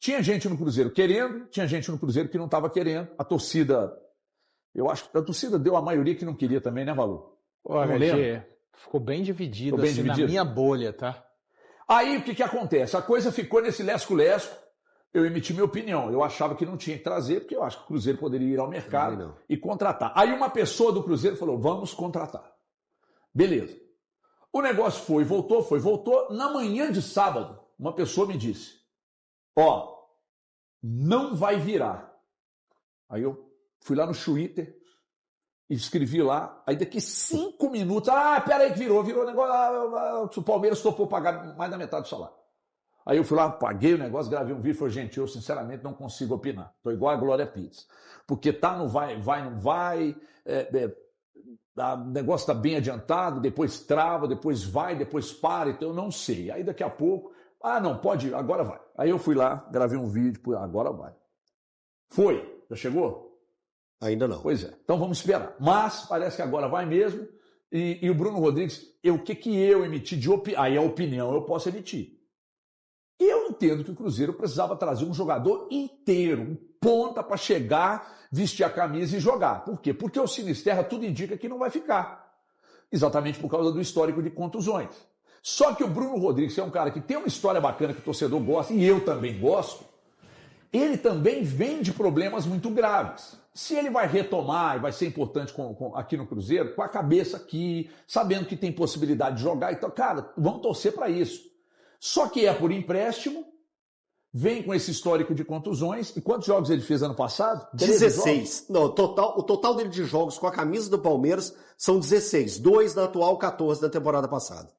Tinha gente no Cruzeiro querendo, tinha gente no Cruzeiro que não estava querendo. A torcida, eu acho que a torcida deu a maioria que não queria também, né, Valu? Olha, ficou bem dividido, ficou bem assim, dividido? Na minha bolha, tá? Aí o que acontece? A coisa ficou nesse lesco-lesco. Eu emiti minha opinião. Eu achava que não tinha que trazer, porque eu acho que o Cruzeiro poderia ir ao mercado e contratar. Aí uma pessoa do Cruzeiro falou, vamos contratar. Beleza. O negócio foi, voltou. Na manhã de sábado, uma pessoa me disse, não vai virar. Aí eu fui lá no Twitter, escrevi lá, aí daqui 5 minutos, peraí que virou o negócio, o Palmeiras topou pagar mais da metade do salário. Aí eu fui lá, paguei o negócio, gravei um vídeo e falei, gente, eu sinceramente não consigo opinar. Estou igual a Glória Pires. Porque não vai, não vai, o negócio está bem adiantado, depois trava, depois vai, depois para, então eu não sei. Aí daqui a pouco, não, pode ir, agora vai. Aí eu fui lá, gravei um vídeo, agora vai. Foi, já chegou? Ainda não. Pois é, então vamos esperar. Mas parece que agora vai mesmo. E o Bruno Rodrigues, o que eu emiti de opinião? Aí a opinião eu posso emitir. Eu entendo que o Cruzeiro precisava trazer um jogador inteiro, um ponta para chegar, vestir a camisa e jogar. Por quê? Porque o Sinisterra tudo indica que não vai ficar. Exatamente por causa do histórico de contusões. Só que o Bruno Rodrigues, que é um cara que tem uma história bacana que o torcedor gosta, e eu também gosto, ele também vem de problemas muito graves. Se ele vai retomar e vai ser importante aqui no Cruzeiro, com a cabeça aqui, sabendo que tem possibilidade de jogar, então, cara, vamos torcer para isso. Só que é por empréstimo, vem com esse histórico de contusões. E quantos jogos ele fez ano passado? 16. Não, o total dele de jogos com a camisa do Palmeiras são 16. 2 na atual, 14 da temporada passada.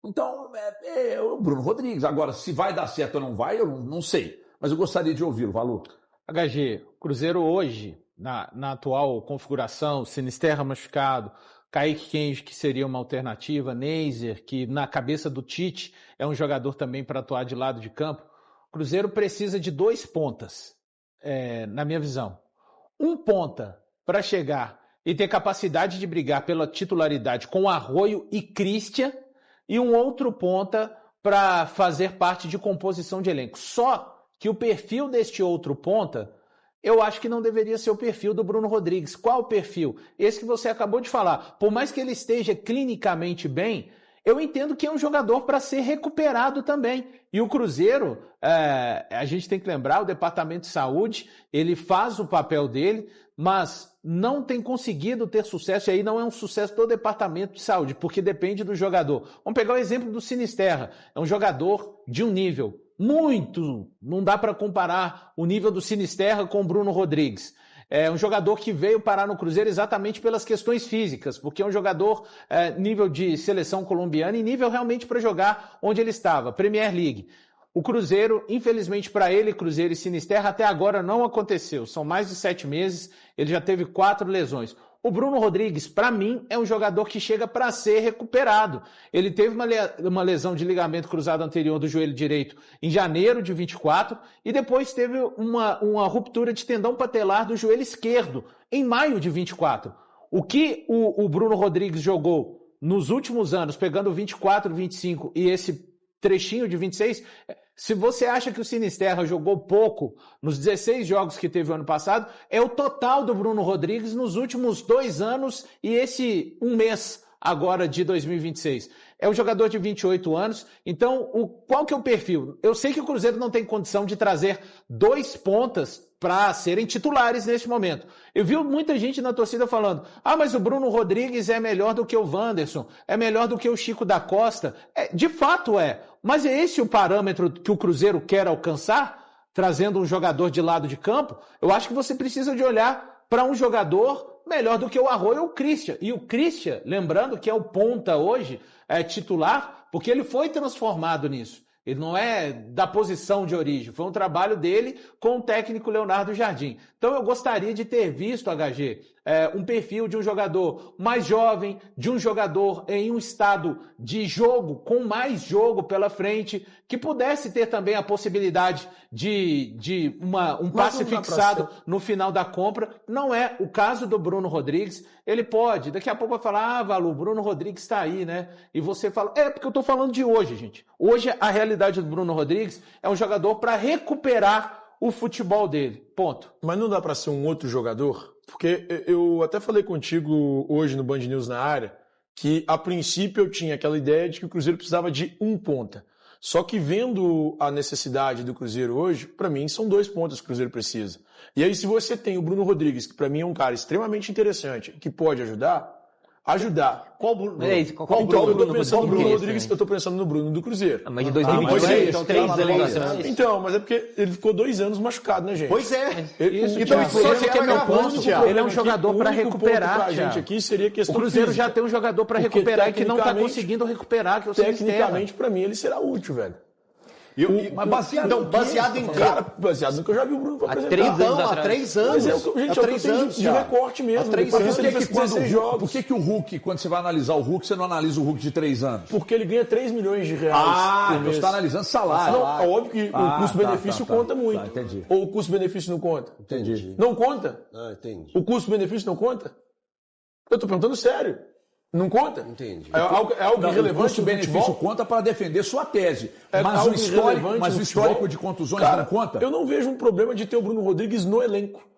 Então, é o Bruno Rodrigues. Agora, se vai dar certo ou não vai, eu não sei. Mas eu gostaria de ouvi-lo, Valu. HG, Cruzeiro hoje, na atual configuração, Sinisterra machucado, Kaique Kenji, que seria uma alternativa, Neiser, que na cabeça do Tite é um jogador também para atuar de lado de campo. O Cruzeiro precisa de 2 pontas, na minha visão. Um ponta para chegar e ter capacidade de brigar pela titularidade com Arroio e Christian, e um outro ponta para fazer parte de composição de elenco. Só que o perfil deste outro ponta, eu acho que não deveria ser o perfil do Bruno Rodrigues. Qual o perfil? Esse que você acabou de falar. Por mais que ele esteja clinicamente bem, eu entendo que é um jogador para ser recuperado também. E o Cruzeiro, a gente tem que lembrar, o Departamento de Saúde, ele faz o papel dele, mas não tem conseguido ter sucesso, e aí não é um sucesso do Departamento de Saúde, porque depende do jogador. Vamos pegar o exemplo do Sinisterra. É um jogador de um nível muito, não dá para comparar o nível do Sinisterra com o Bruno Rodrigues. É um jogador que veio parar no Cruzeiro exatamente pelas questões físicas, porque é um jogador nível de seleção colombiana e nível realmente para jogar onde ele estava, Premier League. O Cruzeiro, infelizmente para ele, Cruzeiro e Sinisterra, até agora não aconteceu. São mais de 7 meses, ele já teve 4 lesões. O Bruno Rodrigues, para mim, é um jogador que chega para ser recuperado. Ele teve uma lesão de ligamento cruzado anterior do joelho direito em janeiro de 24 e depois teve uma ruptura de tendão patelar do joelho esquerdo em maio de 24. O que o Bruno Rodrigues jogou nos últimos anos, pegando 24, 25 e esse trechinho de 26... Se você acha que o Sinisterra jogou pouco nos 16 jogos que teve o ano passado, é o total do Bruno Rodrigues nos últimos 2 anos e esse 1 mês agora de 2026. É um jogador de 28 anos, então qual que é o perfil? Eu sei que o Cruzeiro não tem condição de trazer 2 pontas para serem titulares neste momento. Eu vi muita gente na torcida falando, mas o Bruno Rodrigues é melhor do que o Wanderson, é melhor do que o Chico da Costa. De fato é, mas é esse o parâmetro que o Cruzeiro quer alcançar, trazendo um jogador de lado de campo? Eu acho que você precisa de olhar para um jogador melhor do que o Arroio ou o Christian. E o Christian, lembrando que é o ponta hoje, é titular, porque ele foi transformado nisso. Ele não é da posição de origem, foi um trabalho dele com o técnico Leonardo Jardim. Então eu gostaria de ter visto, HG, um perfil de um jogador mais jovem, de um jogador em um estado de jogo, com mais jogo pela frente, que pudesse ter também a possibilidade de um passe fixado no final da compra. Não é o caso do Bruno Rodrigues. Ele pode, daqui a pouco vai falar, Valu, o Bruno Rodrigues está aí, né? E você fala, porque eu estou falando de hoje, gente. Hoje a realidade do Bruno Rodrigues é um jogador para recuperar o futebol dele, ponto. Mas não dá para ser um outro jogador? Porque eu até falei contigo hoje no Band News na área que a princípio eu tinha aquela ideia de que o Cruzeiro precisava de um ponta. Só que vendo a necessidade do Cruzeiro hoje, para mim são 2 pontas que o Cruzeiro precisa. E aí se você tem o Bruno Rodrigues, que para mim é um cara extremamente interessante, que pode ajudar. Qual Bruno? Qual Bruno? Eu tô pensando no Bruno Rodrigues, eu tô pensando no Bruno do Cruzeiro. Mas de 2023, então 3 anos. Então, mas é porque ele ficou 2 anos machucado, né, gente? Pois é. Então, esse que é meu ponto, ele é um jogador para recuperar, pra gente aqui seria questão o Cruzeiro física. já tem um jogador para recuperar e que não está conseguindo recuperar, que é o tecnicamente, para mim, ele será útil, velho. Mas baseado em quê? Baseado no que eu já vi o Bruno apresentar. Há 3 anos. Gente, há 3 anos. De recorte mesmo. Por que o Hulk, quando você vai analisar o Hulk, você não analisa o Hulk de 3 anos? Porque ele ganha 3 milhões de reais por mês. Você está analisando salário. Não, é óbvio que o custo-benefício conta muito. Entendi. Ou o custo-benefício não conta? Entendi. Não conta? Entendi. O custo-benefício não conta? Eu tô perguntando sério. Não conta? Entendi. É algo irrelevante. O benefício conta para defender sua tese. Mas o histórico de contusões não conta? Eu não vejo um problema de ter o Bruno Rodrigues no elenco.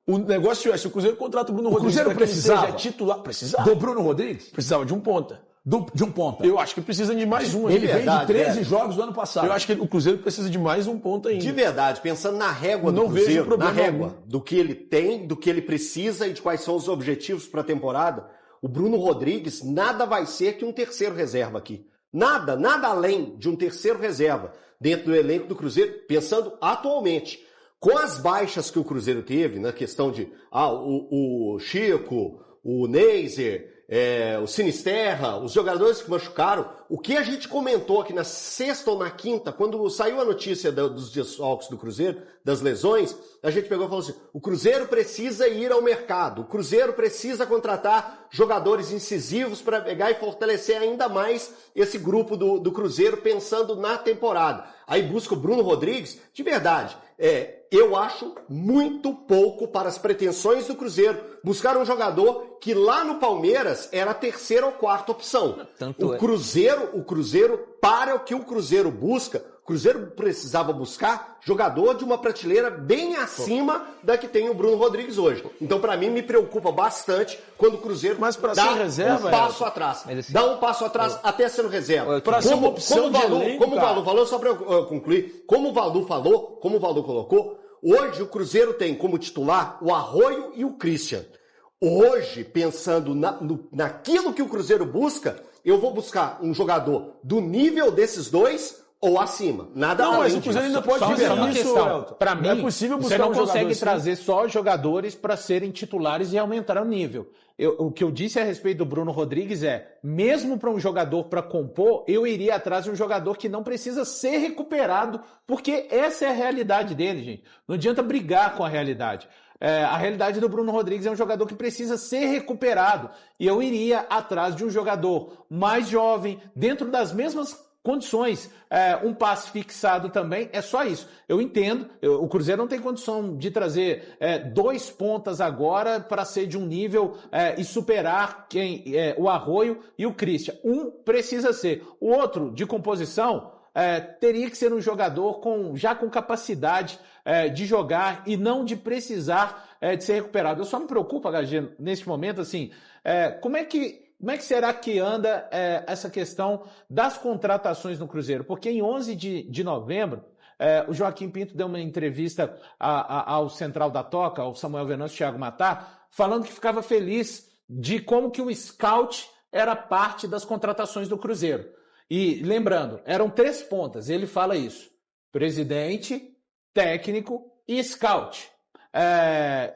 O negócio é, se o Cruzeiro contrata o Bruno Rodrigues Cruzeiro precisava seja titular, precisava. Do Bruno Rodrigues? Precisava de um ponta. De um ponta. Eu acho que precisa de mais um. Ele veio de 13 jogos do ano passado. Eu acho que o Cruzeiro precisa de mais um ponta ainda. De verdade, pensando na régua do Cruzeiro, na régua do que ele tem, do que ele precisa e de quais são os objetivos para a temporada, o Bruno Rodrigues nada vai ser que um terceiro reserva aqui. Nada além de um terceiro reserva dentro do elenco do Cruzeiro, pensando atualmente. Com as baixas que o Cruzeiro teve, na questão de o Chico, o Neiser, o Sinisterra, os jogadores que machucaram, o que a gente comentou aqui na sexta ou na quinta, quando saiu a notícia dos desfalques do Cruzeiro, das lesões, a gente pegou e falou assim, o Cruzeiro precisa ir ao mercado, o Cruzeiro precisa contratar jogadores incisivos para pegar e fortalecer ainda mais esse grupo do Cruzeiro pensando na temporada. Aí busca o Bruno Rodrigues, de verdade, eu acho muito pouco para as pretensões do Cruzeiro buscar um jogador que lá no Palmeiras era a terceira ou quarta opção. O Cruzeiro, para o que o Cruzeiro busca, o Cruzeiro precisava buscar jogador de uma prateleira bem acima da que tem o Bruno Rodrigues hoje. Então, para mim, me preocupa bastante quando o Cruzeiro dá reserva, um passo atrás. Dá um passo atrás até sendo reserva. Para ser uma opção de elenco, como o Valu falou, só para eu concluir, como o Valu falou, como o Valu colocou, hoje o Cruzeiro tem como titular o Arroio e o Christian. Hoje, pensando naquilo que o Cruzeiro busca, eu vou buscar um jogador do nível desses dois ou acima. Nada além mas o Cruzeiro ainda pode fazer isso, Elton. Para mim, é possível buscar você não consegue trazer só jogadores para serem titulares e aumentar o nível. O que eu disse a respeito do Bruno Rodrigues mesmo para um jogador para compor, eu iria atrás de um jogador que não precisa ser recuperado, porque essa é a realidade dele, gente. Não adianta brigar com a realidade. A realidade do Bruno Rodrigues é um jogador que precisa ser recuperado. E eu iria atrás de um jogador mais jovem, dentro das mesmas condições, um passe fixado também, é só isso. Eu entendo, o Cruzeiro não tem condição de trazer 2 pontas agora para ser de um nível e superar o Arroio e o Christian. Um precisa ser. O outro, de composição, teria que ser um jogador já com capacidade de jogar e não de precisar de ser recuperado. Eu só me preocupo, HG, nesse momento, assim, como é que será que anda essa questão das contratações no Cruzeiro? Porque em 11 de novembro, o Joaquim Pinto deu uma entrevista ao Central da Toca, ao Samuel Venâncio e Thiago Matar, falando que ficava feliz de como que o scout era parte das contratações do Cruzeiro. E lembrando, eram 3 pontas, ele fala isso: presidente, técnico e scout.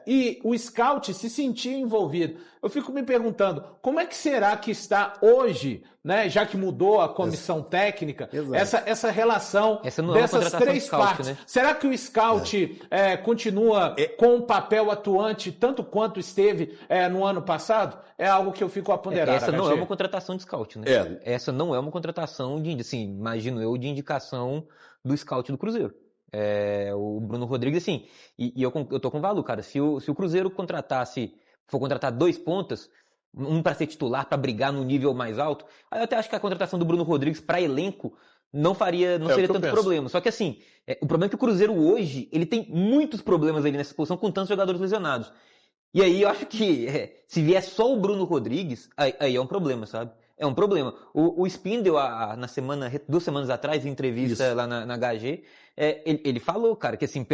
e o scout se sentir envolvido. Eu fico me perguntando, como é que será que está hoje, né, já que mudou a comissão técnica, essa relação dessas três partes? Né? Será que o scout continua com um papel atuante tanto quanto esteve no ano passado? É algo que eu fico a ponderar. Essa não é uma contratação de scout, né? Essa não é uma contratação assim, imagino eu, de indicação do scout do Cruzeiro. O Bruno Rodrigues, assim, e eu tô com o Valu, cara, se o Cruzeiro for contratar 2 pontas, um para ser titular, para brigar no nível mais alto, aí eu até acho que a contratação do Bruno Rodrigues para elenco não seria tanto problema. Só que assim, o problema é que o Cruzeiro hoje, ele tem muitos problemas ali nessa posição com tantos jogadores lesionados. E aí eu acho que se vier só o Bruno Rodrigues, aí é um problema, sabe? É um problema. O Spindel, 2 semanas atrás, em entrevista lá na HG, ele falou, cara, que assim,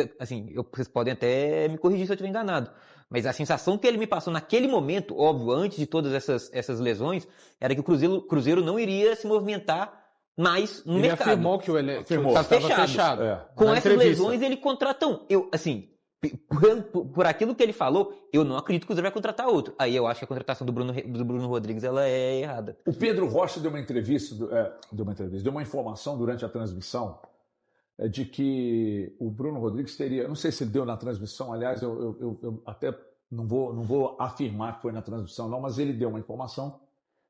vocês podem até me corrigir se eu estiver enganado, mas a sensação que ele me passou naquele momento, óbvio, antes de todas essas lesões, era que o Cruzeiro não iria se movimentar mais no mercado. Ele afirmou que estava fechado. Com essas lesões, ele contrata um. Por aquilo que ele falou, eu não acredito que o Cruzeiro vai contratar outro. Aí eu acho que a contratação do Bruno Rodrigues ela é errada. O Pedro Rocha deu uma informação durante a transmissão de que o Bruno Rodrigues teria, não sei se ele deu na transmissão, aliás, eu até não vou afirmar que foi na transmissão não, mas ele deu uma informação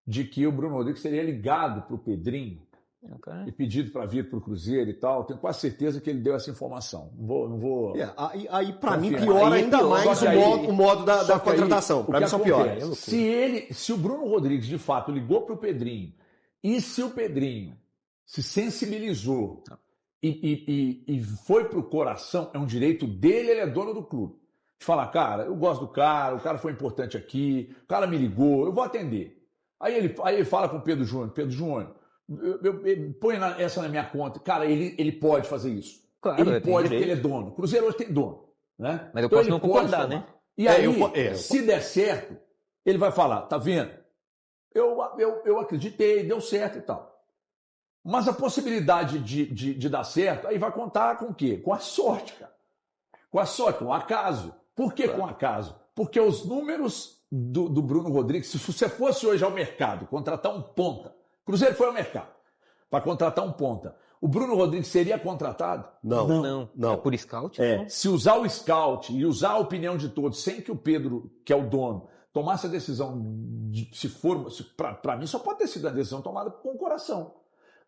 de que o Bruno Rodrigues teria ligado para o Pedrinho e pedido para vir para o Cruzeiro e tal. Tenho quase certeza que ele deu essa informação. Não vou. Aí para mim piora ainda mais o modo da contratação. Para mim só piora. Se o Bruno Rodrigues de fato ligou para o Pedrinho e se o Pedrinho se sensibilizou e foi pro coração, é um direito dele, ele é dono do clube. De falar, cara, eu gosto do cara, o cara foi importante aqui, o cara me ligou, eu vou atender. Aí ele fala com o Pedro Júnior, põe essa na minha conta. Cara, ele pode fazer isso. Claro, ele pode, porque ele é dono. O Cruzeiro hoje tem dono. Né? Mas eu posso não concordar, né? E aí, se der certo, ele vai falar, tá vendo? Eu acreditei, deu certo e tal. Mas a possibilidade de dar certo, aí vai contar com o quê? Com a sorte, cara. Com a sorte, com o acaso. Por que com o acaso? Porque os números do Bruno Rodrigues, se você fosse hoje ao mercado contratar um ponta, o Cruzeiro foi ao mercado para contratar um ponta, o Bruno Rodrigues seria contratado? Não. É por scout? Não. Se usar o scout e usar a opinião de todos, sem que o Pedro, que é o dono, tomasse a decisão, para mim só pode ter sido a decisão tomada com o coração.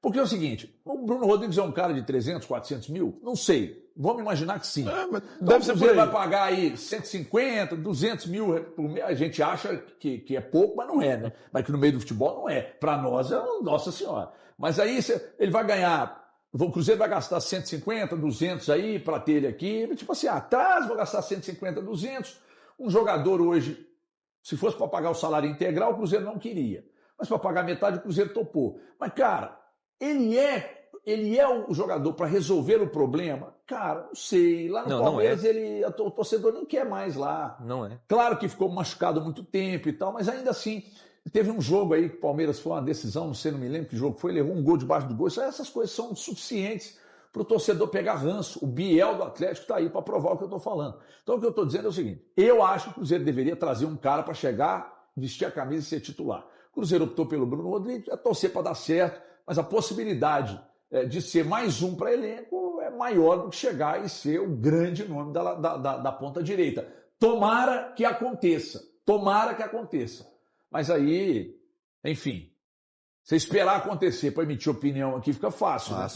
Porque é o seguinte, o Bruno Rodrigues é um cara de 300, 400 mil? Não sei. Vamos imaginar que sim. Mas então o Cruzeiro vai pagar aí 150, 200 mil por mês. A gente acha que é pouco, mas não é, né? Mas que no meio do futebol não é. Para nós é nossa senhora. Mas aí ele vai ganhar, o Cruzeiro vai gastar 150, 200 aí para ter ele aqui. Tipo assim, atrás vou gastar 150, 200. Um jogador hoje, se fosse para pagar o salário integral, o Cruzeiro não queria. Mas para pagar metade, o Cruzeiro topou. Mas, cara, ele é o jogador para resolver o problema? Cara, não sei. Lá no Palmeiras, o torcedor nem quer mais lá. Não é. Claro que ficou machucado há muito tempo e tal, mas ainda assim, teve um jogo aí que o Palmeiras foi uma decisão, não me lembro que jogo foi, levou um gol debaixo do gol. Essas coisas são suficientes para o torcedor pegar ranço. O Biel do Atlético está aí para provar o que eu estou falando. Então o que eu estou dizendo é o seguinte, eu acho que o Cruzeiro deveria trazer um cara para chegar, vestir a camisa e ser titular. O Cruzeiro optou pelo Bruno Rodrigues, é torcer para dar certo, mas a possibilidade de ser mais um para elenco é maior do que chegar e ser o grande nome da ponta direita. Tomara que aconteça. Mas aí, enfim, você esperar acontecer para emitir opinião aqui fica fácil. Né?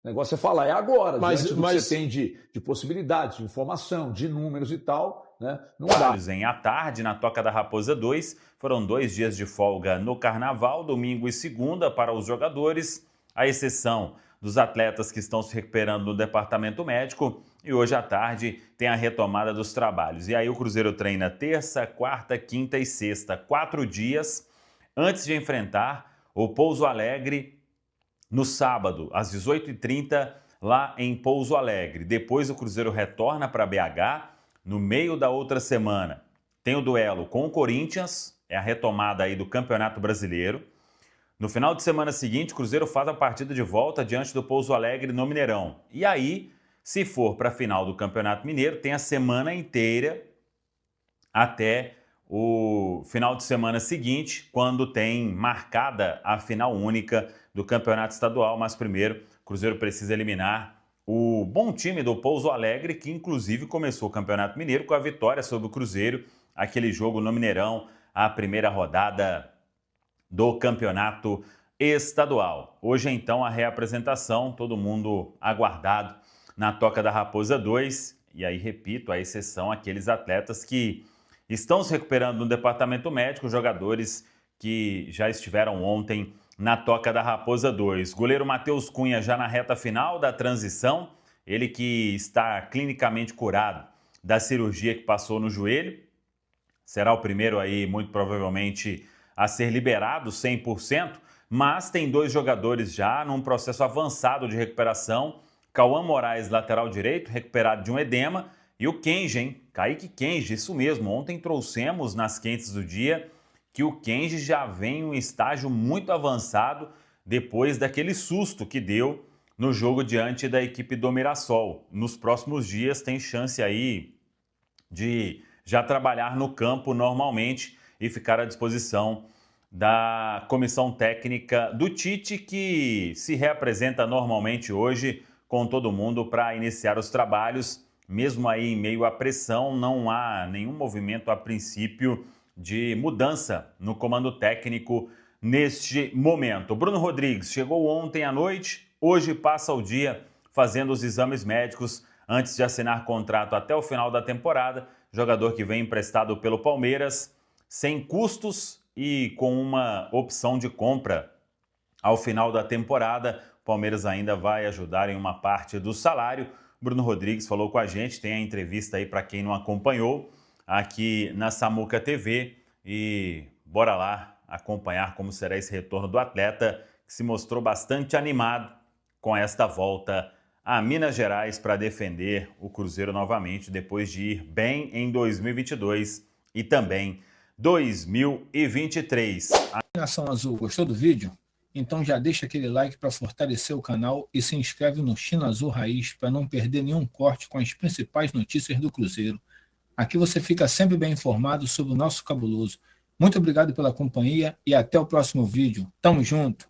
O negócio é falar, é agora. Mas você tem de possibilidades, de informação, de números e tal, né? Não dá. À tarde, na Toca da Raposa 2, foram 2 dias de folga no Carnaval, domingo e segunda para os jogadores, à exceção dos atletas que estão se recuperando no departamento médico, e hoje à tarde tem a retomada dos trabalhos. E aí o Cruzeiro treina terça, quarta, quinta e sexta, 4 dias, antes de enfrentar o Pouso Alegre no sábado, às 18h30, lá em Pouso Alegre. Depois o Cruzeiro retorna para BH no meio da outra semana. Tem o duelo com o Corinthians, é a retomada aí do Campeonato Brasileiro. No final de semana seguinte, o Cruzeiro faz a partida de volta diante do Pouso Alegre no Mineirão. E aí Se for para a final do Campeonato Mineiro, tem a semana inteira até o final de semana seguinte, quando tem marcada a final única do Campeonato Estadual. Mas primeiro, o Cruzeiro precisa eliminar o bom time do Pouso Alegre, que inclusive começou o Campeonato Mineiro com a vitória sobre o Cruzeiro, aquele jogo no Mineirão, a primeira rodada do Campeonato Estadual. Hoje, então, a reapresentação, todo mundo aguardado na Toca da Raposa 2. E aí, repito, a exceção aqueles atletas que estão se recuperando no departamento médico, jogadores que já estiveram ontem na Toca da Raposa 2. Goleiro Matheus Cunha já na reta final da transição, ele que está clinicamente curado da cirurgia que passou no joelho, será o primeiro aí, muito provavelmente, a ser liberado 100%, mas tem 2 jogadores já num processo avançado de recuperação. Cauã Moraes, lateral direito, recuperado de um edema, e o Kenji, hein? Kaique Kenji, isso mesmo. Ontem trouxemos nas quentes do dia que o Kenji já vem em um estágio muito avançado depois daquele susto que deu no jogo diante da equipe do Mirassol. Nos próximos dias tem chance aí de já trabalhar no campo normalmente e ficar à disposição da comissão técnica do Tite, que se reapresenta normalmente hoje com todo mundo para iniciar os trabalhos. Mesmo aí em meio à pressão, não há nenhum movimento a princípio de mudança no comando técnico neste momento. Bruno Rodrigues chegou ontem à noite, hoje passa o dia fazendo os exames médicos antes de assinar contrato até o final da temporada. Jogador que vem emprestado pelo Palmeiras, sem custos e com uma opção de compra ao final da temporada. O Palmeiras ainda vai ajudar em uma parte do salário. Bruno Rodrigues falou com a gente, tem a entrevista aí para quem não acompanhou, aqui na Samuca TV, e bora lá acompanhar como será esse retorno do atleta, que se mostrou bastante animado com esta volta a Minas Gerais para defender o Cruzeiro novamente, depois de ir bem em 2022 e também 2023. Nação Azul, gostou do vídeo? Então já deixa aquele like para fortalecer o canal e se inscreve no China Azul Raiz para não perder nenhum corte com as principais notícias do Cruzeiro. Aqui você fica sempre bem informado sobre o nosso cabuloso. Muito obrigado pela companhia e até o próximo vídeo. Tamo junto!